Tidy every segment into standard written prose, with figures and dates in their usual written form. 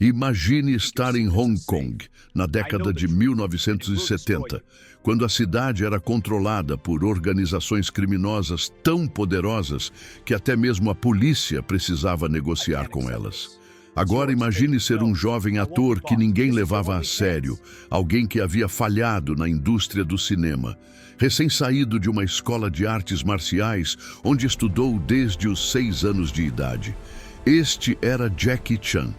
Imagine estar em Hong Kong, na década de 1970, quando a cidade era controlada por organizações criminosas tão poderosas que até mesmo a polícia precisava negociar com elas. Agora imagine ser um jovem ator que ninguém levava a sério, alguém que havia falhado na indústria do cinema, recém-saído de uma escola de artes marciais onde estudou desde os 6 anos de idade. Este era Jackie Chan.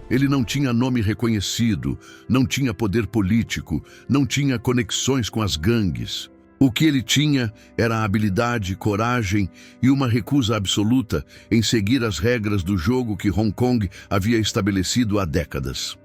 Ele não tinha nome reconhecido, não tinha poder político, não tinha conexões com as gangues. O que ele tinha era habilidade, coragem e uma recusa absoluta em seguir as regras do jogo que Hong Kong havia estabelecido há décadas.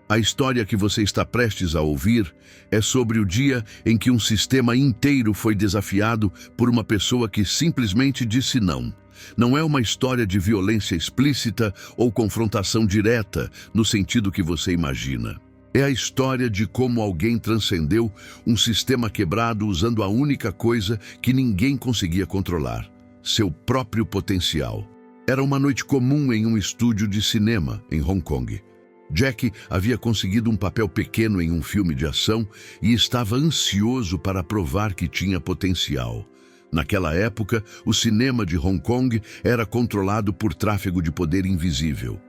A história que você está prestes a ouvir é sobre o dia em que um sistema inteiro foi desafiado por uma pessoa que simplesmente disse não. Não é uma história de violência explícita ou confrontação direta, no sentido que você imagina. É a história de como alguém transcendeu um sistema quebrado usando a única coisa que ninguém conseguia controlar: seu próprio potencial. Era uma noite comum em um estúdio de cinema em Hong Kong. Jackie havia conseguido um papel pequeno em um filme de ação e estava ansioso para provar que tinha potencial. Naquela época, o cinema de Hong Kong era controlado por tráfego de poder invisível.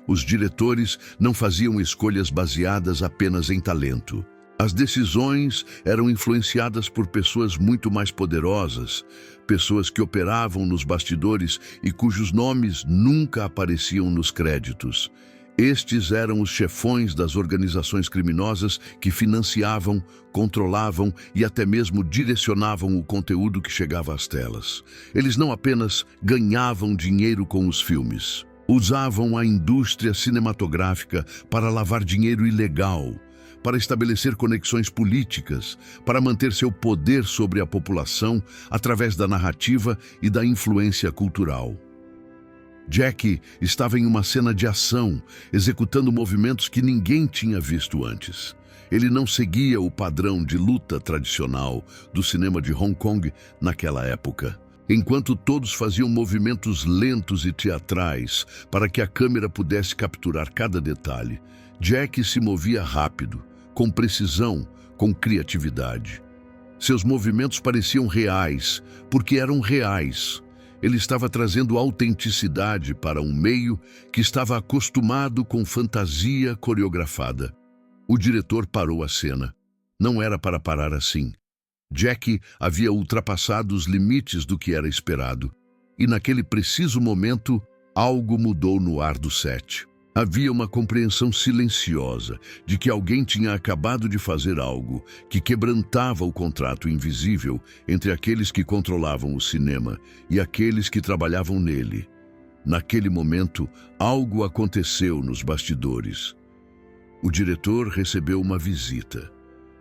Os diretores não faziam escolhas baseadas apenas em talento. As decisões eram influenciadas por pessoas muito mais poderosas, pessoas que operavam nos bastidores e cujos nomes nunca apareciam nos créditos. Estes eram os chefões das organizações criminosas que financiavam, controlavam e até mesmo direcionavam o conteúdo que chegava às telas. Eles não apenas ganhavam dinheiro com os filmes, usavam a indústria cinematográfica para lavar dinheiro ilegal, para estabelecer conexões políticas, para manter seu poder sobre a população através da narrativa e da influência cultural. Jackie estava em uma cena de ação, executando movimentos que ninguém tinha visto antes. Ele não seguia o padrão de luta tradicional do cinema de Hong Kong naquela época. Enquanto todos faziam movimentos lentos e teatrais para que a câmera pudesse capturar cada detalhe, Jackie se movia rápido, com precisão, com criatividade. Seus movimentos pareciam reais, porque eram reais. Ele estava trazendo autenticidade para um meio que estava acostumado com fantasia coreografada. O diretor parou a cena. Não era para parar assim. Jackie havia ultrapassado os limites do que era esperado. E naquele preciso momento, algo mudou no ar do set. Havia uma compreensão silenciosa de que alguém tinha acabado de fazer algo que quebrantava o contrato invisível entre aqueles que controlavam o cinema e aqueles que trabalhavam nele. Naquele momento, algo aconteceu nos bastidores. O diretor recebeu uma visita.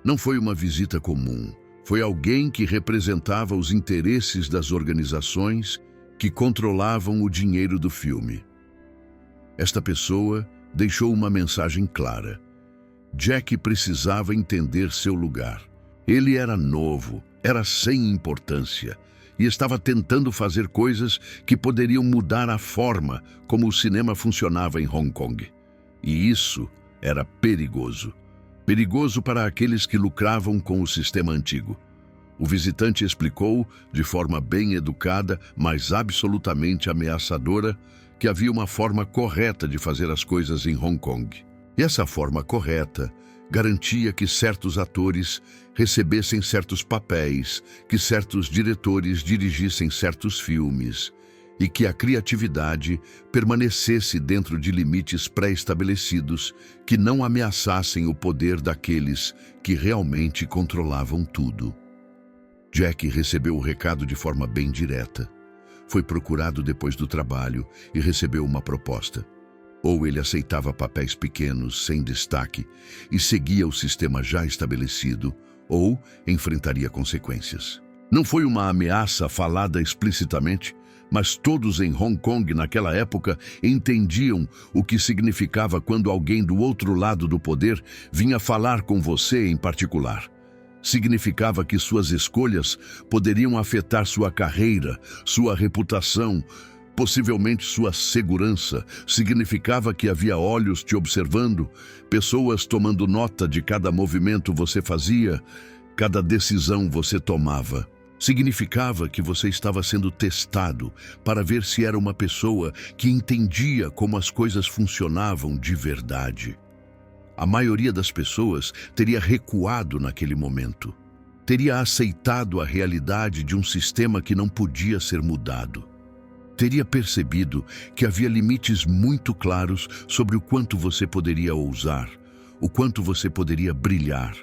Não foi uma visita comum. Foi alguém que representava os interesses das organizações que controlavam o dinheiro do filme. Esta pessoa deixou uma mensagem clara. Jackie precisava entender seu lugar. Ele era novo, era sem importância e estava tentando fazer coisas que poderiam mudar a forma como o cinema funcionava em Hong Kong. E isso era perigoso. Perigoso para aqueles que lucravam com o sistema antigo. O visitante explicou, de forma bem educada, mas absolutamente ameaçadora, que havia uma forma correta de fazer as coisas em Hong Kong. E essa forma correta garantia que certos atores recebessem certos papéis, que certos diretores dirigissem certos filmes e que a criatividade permanecesse dentro de limites pré-estabelecidos que não ameaçassem o poder daqueles que realmente controlavam tudo. Jackie recebeu o recado de forma bem direta. Foi procurado depois do trabalho e recebeu uma proposta. Ou ele aceitava papéis pequenos, sem destaque, e seguia o sistema já estabelecido, ou enfrentaria consequências. Não foi uma ameaça falada explicitamente, mas todos em Hong Kong naquela época entendiam o que significava quando alguém do outro lado do poder vinha falar com você em particular. Significava que suas escolhas poderiam afetar sua carreira, sua reputação, Possivelmente sua segurança significava que havia olhos te observando, pessoas tomando nota de cada movimento você fazia, cada decisão você tomava. Significava que você estava sendo testado para ver se era uma pessoa que entendia como as coisas funcionavam de verdade. A maioria das pessoas teria recuado naquele momento. Teria aceitado a realidade de um sistema que não podia ser mudado. Teria percebido que havia limites muito claros sobre o quanto você poderia ousar, o quanto você poderia brilhar,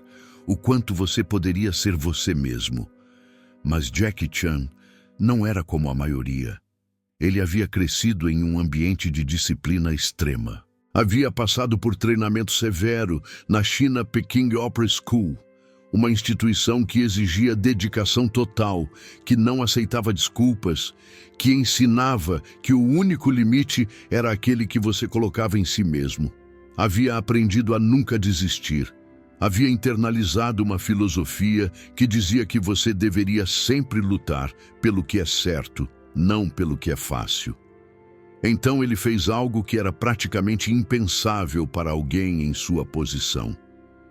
o quanto você poderia ser você mesmo. Mas Jackie Chan não era como a maioria. Ele havia crescido em um ambiente de disciplina extrema. Havia passado por treinamento severo na China Peking Opera School, uma instituição que exigia dedicação total, que não aceitava desculpas, que ensinava que o único limite era aquele que você colocava em si mesmo. Havia aprendido a nunca desistir. Havia internalizado uma filosofia que dizia que você deveria sempre lutar pelo que é certo, não pelo que é fácil. Então ele fez algo que era praticamente impensável para alguém em sua posição.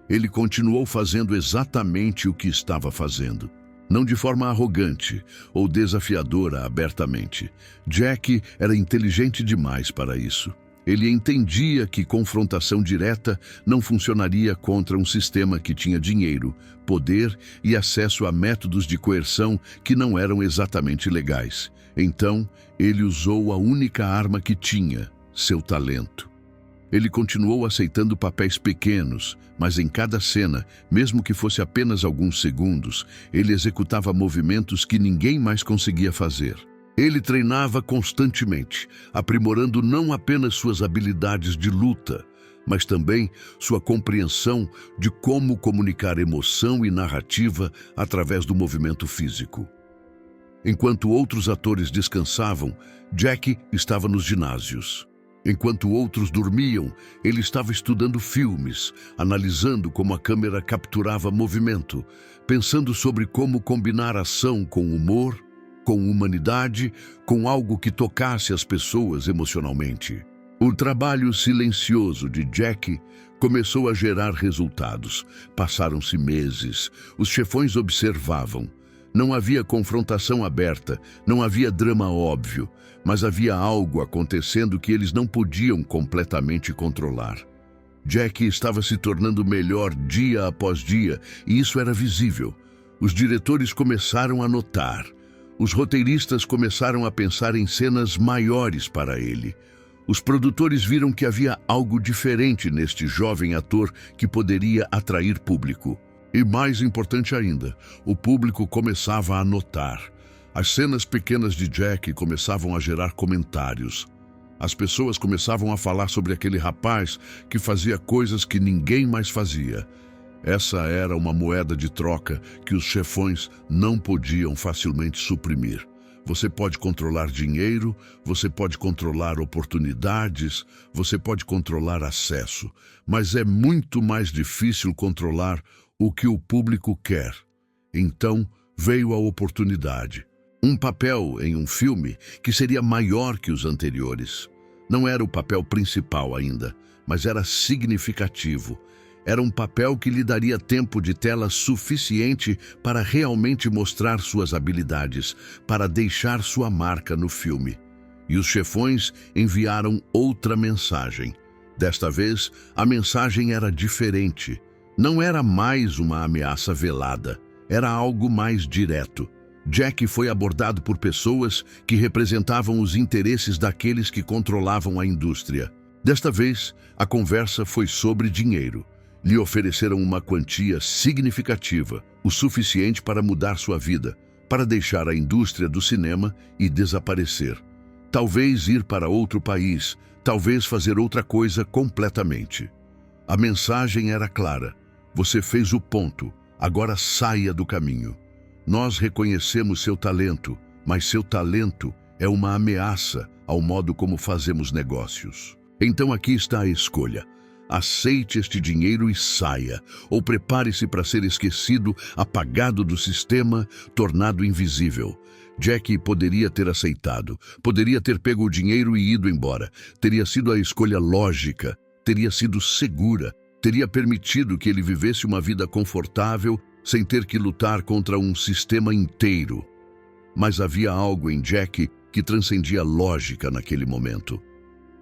Ele continuou fazendo exatamente o que estava fazendo. Não de forma arrogante ou desafiadora abertamente. Jack era inteligente demais para isso. Ele entendia que confrontação direta não funcionaria contra um sistema que tinha dinheiro, poder e acesso a métodos de coerção que não eram exatamente legais. Então, ele usou a única arma que tinha, seu talento. Ele continuou aceitando papéis pequenos, mas em cada cena, mesmo que fosse apenas alguns segundos, ele executava movimentos que ninguém mais conseguia fazer. Ele treinava constantemente, aprimorando não apenas suas habilidades de luta, mas também sua compreensão de como comunicar emoção e narrativa através do movimento físico. Enquanto outros atores descansavam, Jack estava nos ginásios. Enquanto outros dormiam, ele estava estudando filmes, analisando como a câmera capturava movimento, pensando sobre como combinar ação com humor, com humanidade, com algo que tocasse as pessoas emocionalmente. O trabalho silencioso de Jack começou a gerar resultados. Passaram-se meses. Os chefões observavam. Não havia confrontação aberta, não havia drama óbvio, mas havia algo acontecendo que eles não podiam completamente controlar. Jack estava se tornando melhor dia após dia, e isso era visível. Os diretores começaram a notar. Os roteiristas começaram a pensar em cenas maiores para ele. Os produtores viram que havia algo diferente neste jovem ator que poderia atrair público. E mais importante ainda, o público começava a notar. As cenas pequenas de Jack começavam a gerar comentários. As pessoas começavam a falar sobre aquele rapaz que fazia coisas que ninguém mais fazia. Essa era uma moeda de troca que os chefões não podiam facilmente suprimir. Você pode controlar dinheiro, você pode controlar oportunidades, você pode controlar acesso, mas é muito mais difícil controlar o que o público quer. Então veio a oportunidade. Um papel em um filme que seria maior que os anteriores. Não era o papel principal ainda, mas era significativo. Era um papel que lhe daria tempo de tela suficiente para realmente mostrar suas habilidades, para deixar sua marca no filme. E os chefões enviaram outra mensagem. Desta vez, a mensagem era diferente. Não era mais uma ameaça velada, era algo mais direto. Jack foi abordado por pessoas que representavam os interesses daqueles que controlavam a indústria. Desta vez, a conversa foi sobre dinheiro. Lhe ofereceram uma quantia significativa, o suficiente para mudar sua vida, para deixar a indústria do cinema e desaparecer. Talvez ir para outro país, talvez fazer outra coisa completamente. A mensagem era clara. Você fez o ponto, agora saia do caminho. Nós reconhecemos seu talento, mas seu talento é uma ameaça ao modo como fazemos negócios. Então aqui está a escolha. Aceite este dinheiro e saia, ou prepare-se para ser esquecido, apagado do sistema, tornado invisível. Jack poderia ter aceitado, poderia ter pego o dinheiro e ido embora. Teria sido a escolha lógica, teria sido segura, teria permitido que ele vivesse uma vida confortável sem ter que lutar contra um sistema inteiro. Mas havia algo em Jack que transcendia a lógica naquele momento.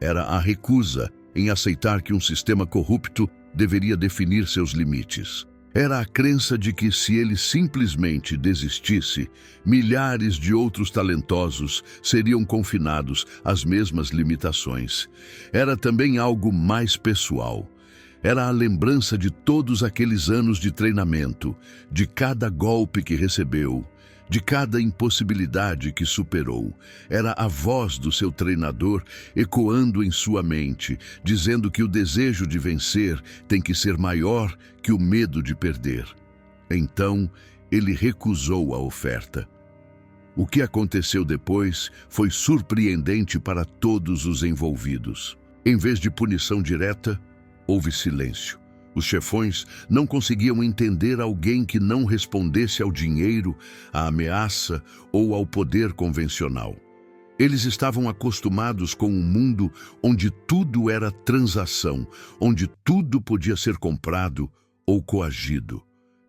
Era a recusa em aceitar que um sistema corrupto deveria definir seus limites. Era a crença de que, se ele simplesmente desistisse, milhares de outros talentosos seriam confinados às mesmas limitações. Era também algo mais pessoal. Era a lembrança de todos aqueles anos de treinamento, de cada golpe que recebeu, de cada impossibilidade que superou. Era a voz do seu treinador ecoando em sua mente, dizendo que o desejo de vencer tem que ser maior que o medo de perder. Então, ele recusou a oferta. O que aconteceu depois foi surpreendente para todos os envolvidos. Em vez de punição direta, houve silêncio. Os chefões não conseguiam entender alguém que não respondesse ao dinheiro, à ameaça ou ao poder convencional. Eles estavam acostumados com um mundo onde tudo era transação, onde tudo podia ser comprado ou coagido.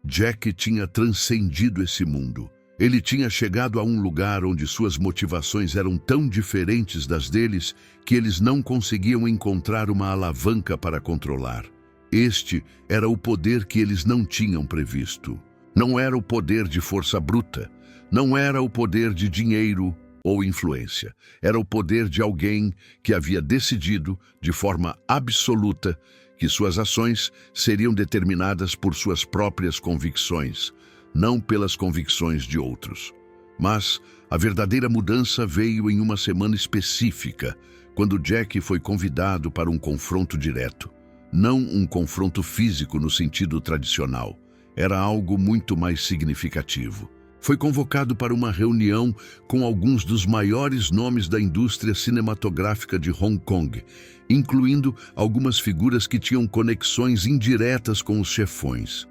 Jack tinha transcendido esse mundo. Ele tinha chegado a um lugar onde suas motivações eram tão diferentes das deles que eles não conseguiam encontrar uma alavanca para controlar. Este era o poder que eles não tinham previsto. Não era o poder de força bruta, não era o poder de dinheiro ou influência. Era o poder de alguém que havia decidido, de forma absoluta, que suas ações seriam determinadas por suas próprias convicções, não pelas convicções de outros. Mas a verdadeira mudança veio em uma semana específica, quando Jack foi convidado para um confronto direto. Não um confronto físico no sentido tradicional. Era algo muito mais significativo. Foi convocado para uma reunião com alguns dos maiores nomes da indústria cinematográfica de Hong Kong, incluindo algumas figuras que tinham conexões indiretas com os chefões.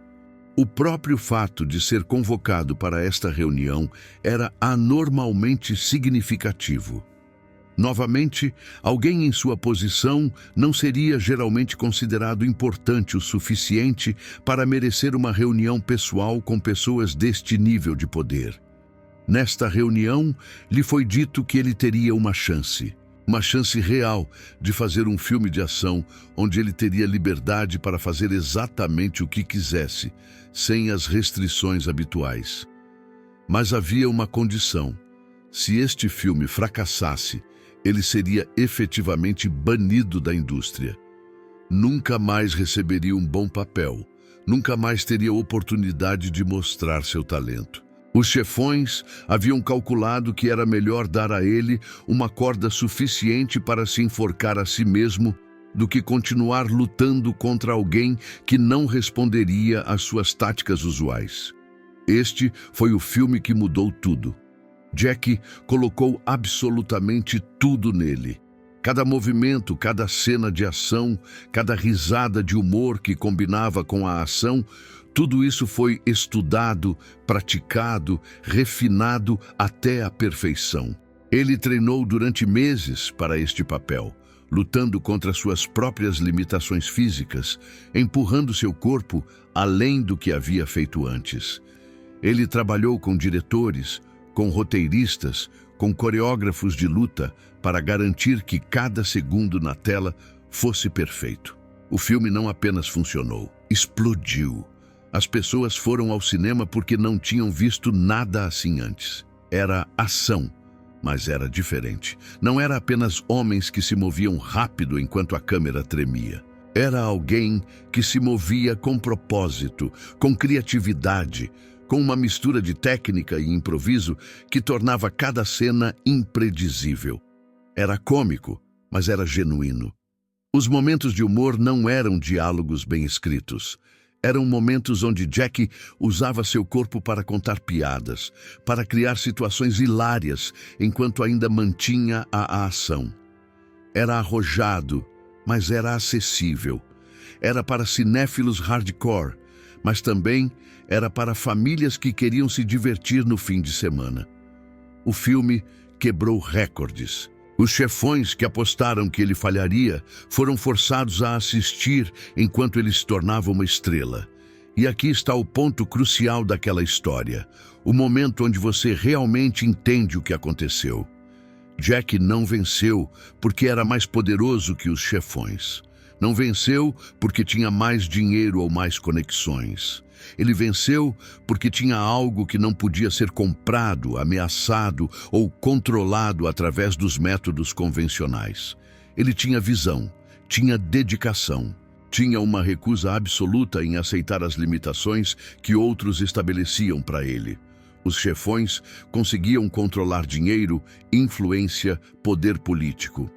O próprio fato de ser convocado para esta reunião era anormalmente significativo. Novamente, alguém em sua posição não seria geralmente considerado importante o suficiente para merecer uma reunião pessoal com pessoas deste nível de poder. Nesta reunião, lhe foi dito que ele teria uma chance real de fazer um filme de ação onde ele teria liberdade para fazer exatamente o que quisesse, sem as restrições habituais. Mas havia uma condição: se este filme fracassasse, ele seria efetivamente banido da indústria. Nunca mais receberia um bom papel, nunca mais teria oportunidade de mostrar seu talento. Os chefões haviam calculado que era melhor dar a ele uma corda suficiente para se enforcar a si mesmo do que continuar lutando contra alguém que não responderia às suas táticas usuais. Este foi o filme que mudou tudo. Jack colocou absolutamente tudo nele. Cada movimento, cada cena de ação, cada risada de humor que combinava com a ação, tudo isso foi estudado, praticado, refinado até a perfeição. Ele treinou durante meses para este papel, lutando contra suas próprias limitações físicas, empurrando seu corpo além do que havia feito antes. Ele trabalhou com diretores, com roteiristas, com coreógrafos de luta para garantir que cada segundo na tela fosse perfeito. O filme não apenas funcionou, explodiu. As pessoas foram ao cinema porque não tinham visto nada assim antes. Era ação, mas era diferente. Não era apenas homens que se moviam rápido enquanto a câmera tremia. Era alguém que se movia com propósito, com criatividade, com uma mistura de técnica e improviso que tornava cada cena impredizível. Era cômico, mas era genuíno. Os momentos de humor não eram diálogos bem escritos. Eram momentos onde Jack usava seu corpo para contar piadas, para criar situações hilárias, enquanto ainda mantinha a ação. Era arrojado, mas era acessível. Era para cinéfilos hardcore, mas também era para famílias que queriam se divertir no fim de semana. O filme quebrou recordes. Os chefões que apostaram que ele falharia foram forçados a assistir enquanto ele se tornava uma estrela. E aqui está o ponto crucial daquela história, o momento onde você realmente entende o que aconteceu. Jack não venceu porque era mais poderoso que os chefões. Não venceu porque tinha mais dinheiro ou mais conexões. Ele venceu porque tinha algo que não podia ser comprado, ameaçado ou controlado através dos métodos convencionais. Ele tinha visão, tinha dedicação, tinha uma recusa absoluta em aceitar as limitações que outros estabeleciam para ele. Os chefões conseguiam controlar dinheiro, influência, poder político.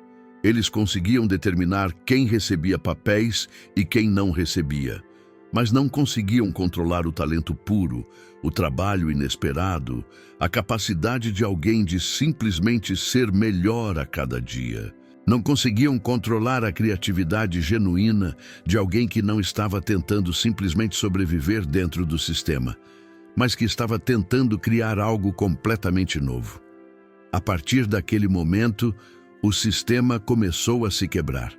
Eles conseguiam determinar quem recebia papéis e quem não recebia. Mas não conseguiam controlar o talento puro, o trabalho inesperado, a capacidade de alguém de simplesmente ser melhor a cada dia. Não conseguiam controlar a criatividade genuína de alguém que não estava tentando simplesmente sobreviver dentro do sistema, mas que estava tentando criar algo completamente novo. A partir daquele momento, o sistema começou a se quebrar.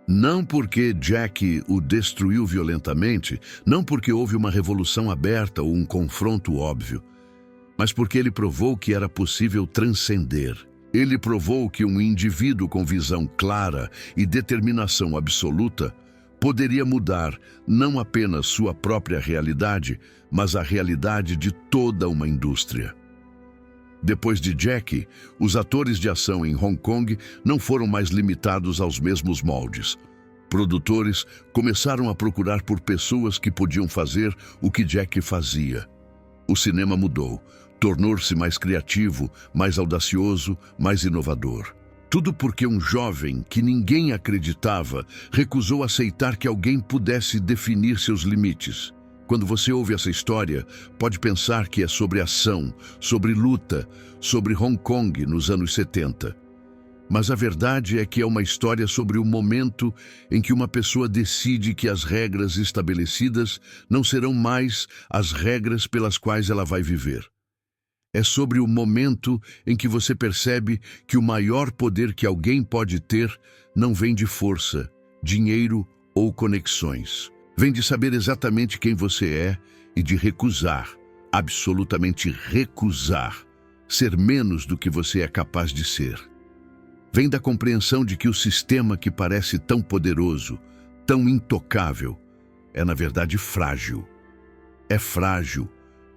Não porque Jack o destruiu violentamente, não porque houve uma revolução aberta ou um confronto óbvio, mas porque ele provou que era possível transcender. Ele provou que um indivíduo com visão clara e determinação absoluta poderia mudar não apenas sua própria realidade, mas a realidade de toda uma indústria. Depois de Jack, os atores de ação em Hong Kong não foram mais limitados aos mesmos moldes. Produtores começaram a procurar por pessoas que podiam fazer o que Jack fazia. O cinema mudou, tornou-se mais criativo, mais audacioso, mais inovador. Tudo porque um jovem que ninguém acreditava recusou aceitar que alguém pudesse definir seus limites. Quando você ouve essa história, pode pensar que é sobre ação, sobre luta, sobre Hong Kong nos anos 70. Mas a verdade é que é uma história sobre o momento em que uma pessoa decide que as regras estabelecidas não serão mais as regras pelas quais ela vai viver. É sobre o momento em que você percebe que o maior poder que alguém pode ter não vem de força, dinheiro ou conexões. Vem de saber exatamente quem você é e de recusar, absolutamente recusar, ser menos do que você é capaz de ser. Vem da compreensão de que o sistema que parece tão poderoso, tão intocável, é na verdade frágil. É frágil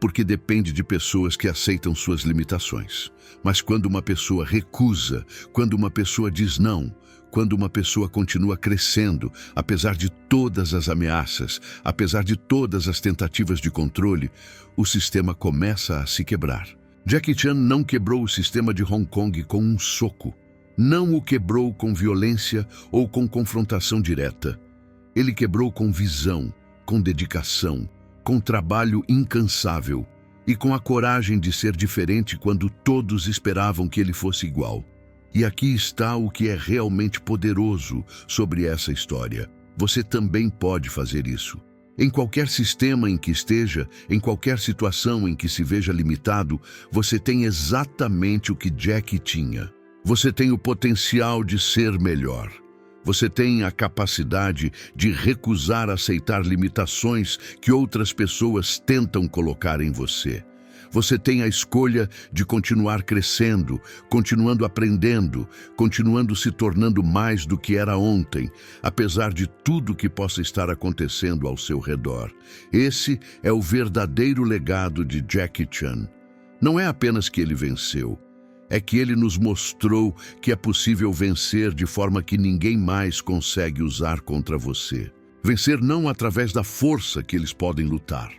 porque depende de pessoas que aceitam suas limitações. Mas quando uma pessoa recusa, quando uma pessoa diz não, quando uma pessoa continua crescendo, apesar de todas as ameaças, apesar de todas as tentativas de controle, o sistema começa a se quebrar. Jackie Chan não quebrou o sistema de Hong Kong com um soco. Não o quebrou com violência ou com confrontação direta. Ele quebrou com visão, com dedicação, com trabalho incansável e com a coragem de ser diferente quando todos esperavam que ele fosse igual. E aqui está o que é realmente poderoso sobre essa história. Você também pode fazer isso. Em qualquer sistema em que esteja, em qualquer situação em que se veja limitado, você tem exatamente o que Jack tinha. Você tem o potencial de ser melhor. Você tem a capacidade de recusar aceitar limitações que outras pessoas tentam colocar em você. Você tem a escolha de continuar crescendo, continuando aprendendo, continuando se tornando mais do que era ontem, apesar de tudo que possa estar acontecendo ao seu redor. Esse é o verdadeiro legado de Jackie Chan. Não é apenas que ele venceu, é que ele nos mostrou que é possível vencer de forma que ninguém mais consegue usar contra você. Vencer não através da força que eles podem lutar,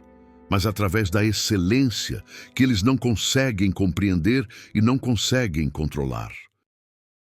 mas através da excelência que eles não conseguem compreender e não conseguem controlar.